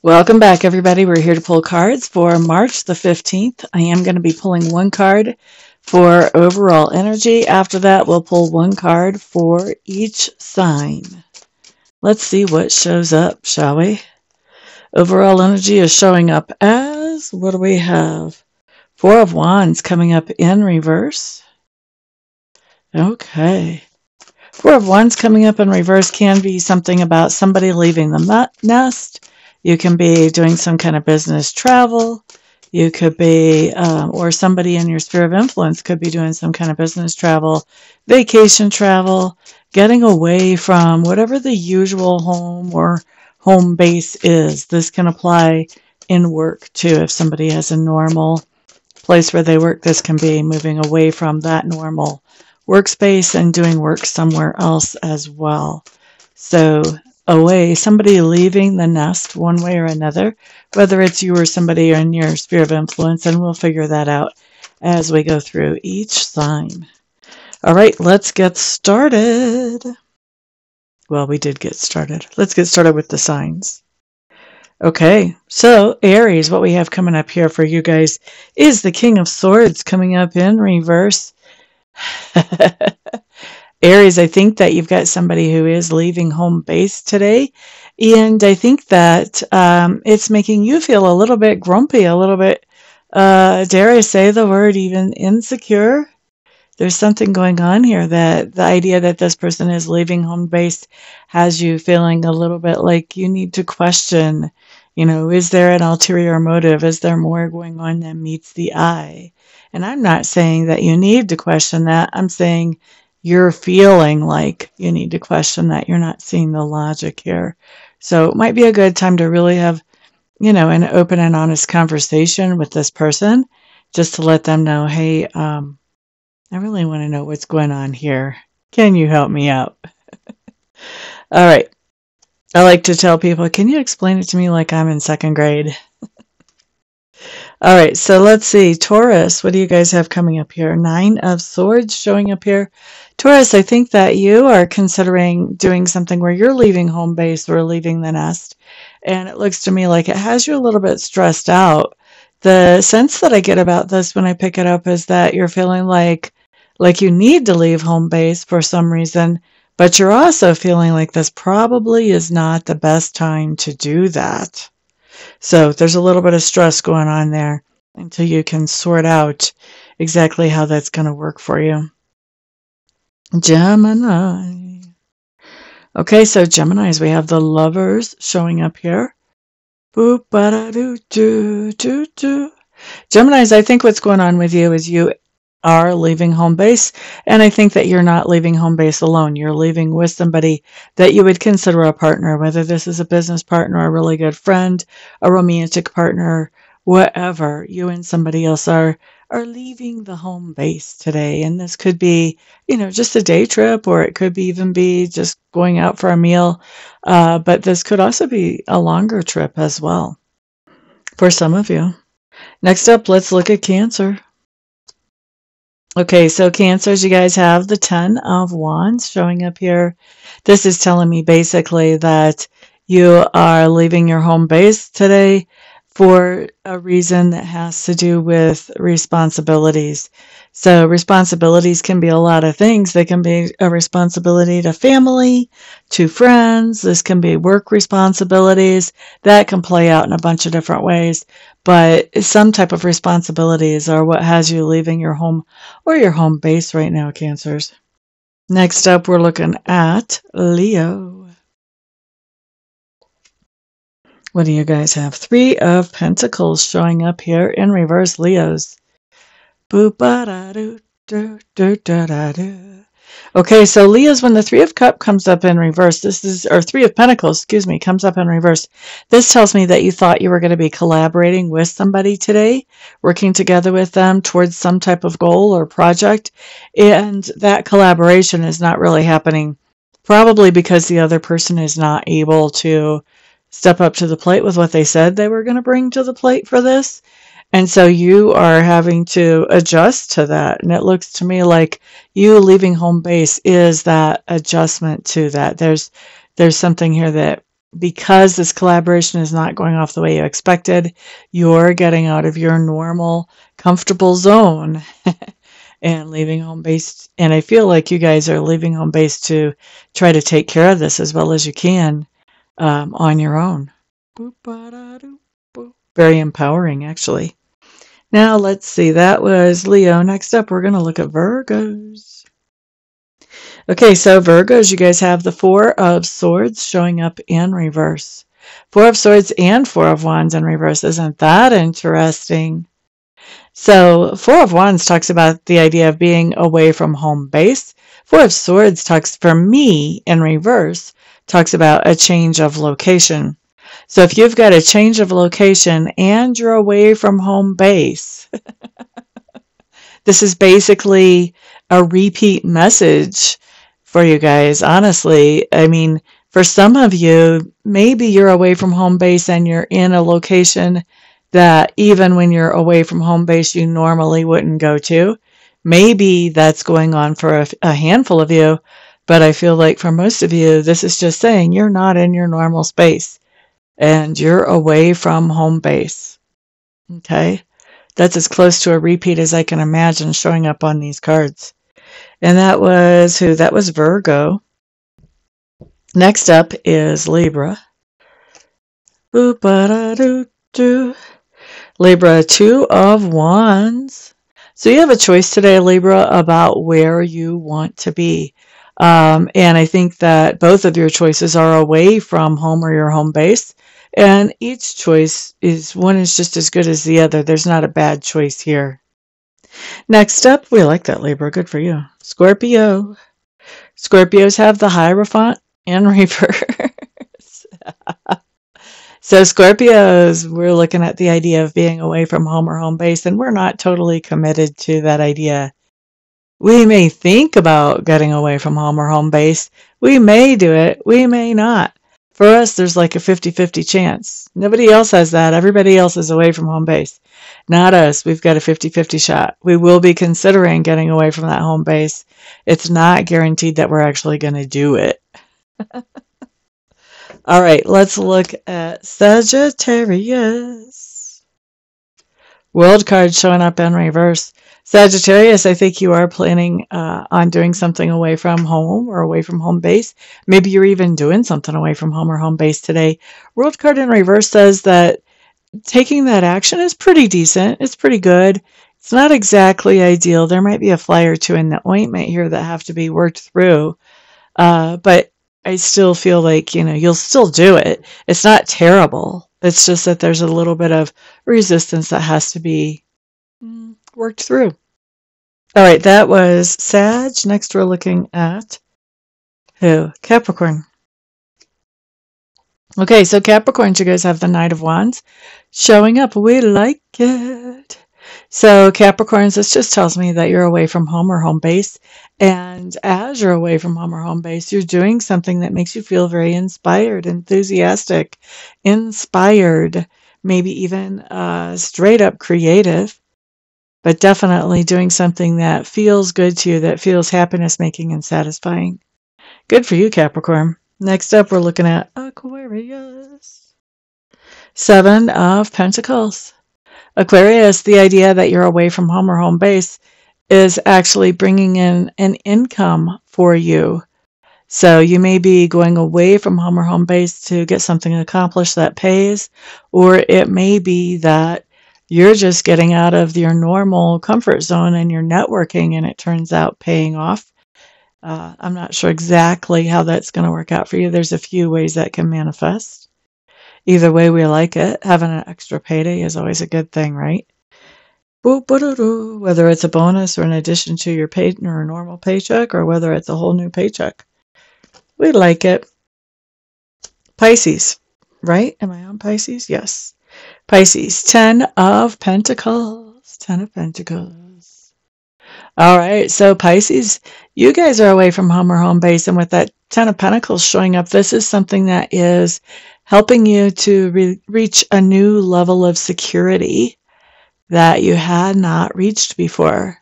Welcome back, everybody. We're here to pull cards for March the 15th. I am going to be pulling one card for overall energy. After that, we'll pull one card for each sign. Let's see what shows up, shall we? Overall energy is showing up as, what do we have? Four of Wands coming up in reverse. Okay. Four of Wands coming up in reverse can be something about somebody leaving the nest. You can be doing some kind of business travel. You could be, or somebody in your sphere of influence could be doing some kind of business travel, vacation travel, getting away from whatever the usual home or home base is. This can apply in work too. If somebody has a normal place where they work, this can be moving away from that normal workspace and doing work somewhere else as well. So away, somebody leaving the nest one way or another, whether it's you or somebody in your sphere of influence, and we'll figure that out as we go through each sign. All right, let's get started. Well, we did get started. Let's get started with the signs. Okay, so Aries, what we have coming up here for you guys is the King of Swords coming up in reverse. Aries, I think that you've got somebody who is leaving home base today, and I think that it's making you feel a little bit grumpy, a little bit, dare I say the word, even insecure. There's something going on here that the idea that this person is leaving home base has you feeling a little bit like you need to question, is there an ulterior motive? Is there more going on than meets the eye? And I'm not saying that you need to question that. I'm saying you're feeling like you need to question that. You're not seeing the logic here. So it might be a good time to really have, an open and honest conversation with this person, just to let them know, hey, I really want to know what's going on here. Can you help me out? All right. I like to tell people, can you explain it to me like I'm in second grade? All right, so let's see. Taurus, what do you guys have coming up here? Nine of Swords showing up here. Taurus, I think that you are considering doing something where you're leaving home base or leaving the nest. And it looks to me like it has you a little bit stressed out. The sense that I get about this when I pick it up is that you're feeling like you need to leave home base for some reason, but you're also feeling like this probably is not the best time to do that. So there's a little bit of stress going on there until you can sort out exactly how that's going to work for you. Gemini. Okay, so Geminis, we have the Lovers showing up here. Boop, ba-da-doo, doo, doo, doo. Geminis, I think what's going on with you is you are leaving home base, and I think that you're not leaving home base alone. You're leaving with somebody that you would consider a partner, whether this is a business partner, a really good friend, a romantic partner, whatever. You and somebody else are leaving the home base today, and this could be, just a day trip, or it could even be just going out for a meal, but this could also be a longer trip as well for some of you. Next up, let's look at Cancer. Okay, so Cancers, you guys have the Ten of Wands showing up here. This is telling me basically that you are leaving your home base today for a reason that has to do with responsibilities. So responsibilities can be a lot of things. They can be a responsibility to family, to friends. This can be work responsibilities. That can play out in a bunch of different ways. But some type of responsibilities are what has you leaving your home or your home base right now, Cancers. Next up, we're looking at Leo. What do you guys have? Three of Pentacles showing up here in reverse, Leos. Okay, so Leos, when the Three of Cups comes up in reverse, or Three of Pentacles, comes up in reverse. This tells me that you thought you were going to be collaborating with somebody today, working together with them towards some type of goal or project, and that collaboration is not really happening, probably because the other person is not able to step up to the plate with what they said they were going to bring to the plate for this. And so you are having to adjust to that. And it looks to me like you leaving home base is that adjustment to that. There's something here that because this collaboration is not going off the way you expected, you're getting out of your normal, comfortable zone and leaving home base. And I feel like you guys are leaving home base to try to take care of this as well as you can on your own. Very empowering, actually. Now, let's see. That was Leo. Next up, we're going to look at Virgos. Okay, so Virgos, you guys have the Four of Swords showing up in reverse. Four of Swords and Four of Wands in reverse. Isn't that interesting? So Four of Wands talks about the idea of being away from home base. Four of Swords talks, for me, in reverse, talks about a change of location. So if you've got a change of location and you're away from home base, this is basically a repeat message for you guys, honestly. I mean, for some of you, maybe you're away from home base and you're in a location that even when you're away from home base, you normally wouldn't go to. Maybe that's going on for a handful of you, but I feel like for most of you, this is just saying you're not in your normal space and you're away from home base. Okay? That's as close to a repeat as I can imagine showing up on these cards. And that was who? That was Virgo. Next up is Libra. Libra, Two of Wands. So you have a choice today, Libra, about where you want to be. And I think that both of your choices are away from home or your home base. And each choice is, one is just as good as the other. There's not a bad choice here. Next up, we like that, Libra. Good for you. Scorpio. Scorpios have the Hierophant in reverse. So Scorpios, we're looking at the idea of being away from home or home base, and we're not totally committed to that idea. We may think about getting away from home or home base. We may do it. We may not. For us, there's like a 50-50 chance. Nobody else has that. Everybody else is away from home base. Not us. We've got a 50-50 shot. We will be considering getting away from that home base. It's not guaranteed that we're actually going to do it. All right, let's look at Sagittarius. World card showing up in reverse. Sagittarius, I think you are planning on doing something away from home or away from home base. Maybe you're even doing something away from home or home base today. World card in reverse says that taking that action is pretty decent. It's pretty good. It's not exactly ideal. There might be a fly or two in the ointment here that have to be worked through. But I still feel like, you'll still do it. It's not terrible. It's just that there's a little bit of resistance that has to be worked through. All right, that was Sag. Next, we're looking at who? Capricorn. Okay, so Capricorns, you guys have the Knight of Wands showing up. We like it. So Capricorns, this just tells me that you're away from home or home base. And as you're away from home or home base, you're doing something that makes you feel very inspired, enthusiastic, inspired, maybe even straight up creative. But definitely doing something that feels good to you, that feels happiness making and satisfying. Good for you, Capricorn. Next up, we're looking at Aquarius. Seven of Pentacles. Aquarius, the idea that you're away from home or home base is actually bringing in an income for you. So you may be going away from home or home base to get something accomplished that pays, or it may be that you're just getting out of your normal comfort zone and you're networking and it turns out paying off. I'm not sure exactly how that's going to work out for you. There's a few ways that can manifest. Either way, we like it. Having an extra payday is always a good thing, right? Whether it's a bonus or an addition to your pay or a normal paycheck, or whether it's a whole new paycheck. We like it. Pisces, right? Am I on Pisces? Yes. Pisces, 10 of Pentacles. 10 of Pentacles. All right, so Pisces, you guys are away from home or home base, and with that 10 of Pentacles showing up, this is something that is helping you to reach a new level of security that you had not reached before.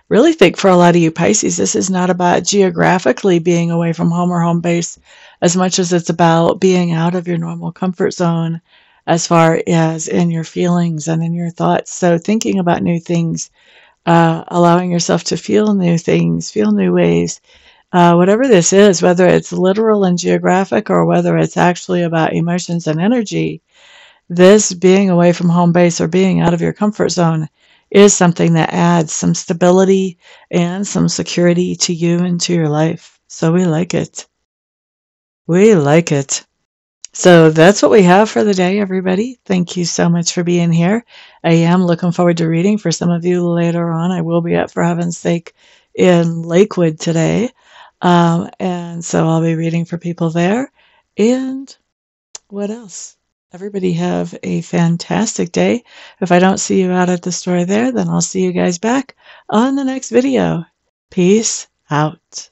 really think for a lot of you Pisces, this is not about geographically being away from home or home base as much as it's about being out of your normal comfort zone as far as in your feelings and in your thoughts. So thinking about new things, allowing yourself to feel new things, feel new ways, whatever this is, whether it's literal and geographic or whether it's actually about emotions and energy, this being away from home base or being out of your comfort zone is something that adds some stability and some security to you and to your life. So we like it. We like it. So that's what we have for the day, everybody. Thank you so much for being here. I am looking forward to reading for some of you later on. I will be at For Heaven's Sake in Lakewood today. And so I'll be reading for people there. And what else? Everybody have a fantastic day. If I don't see you out at the store there, then I'll see you guys back on the next video. Peace out.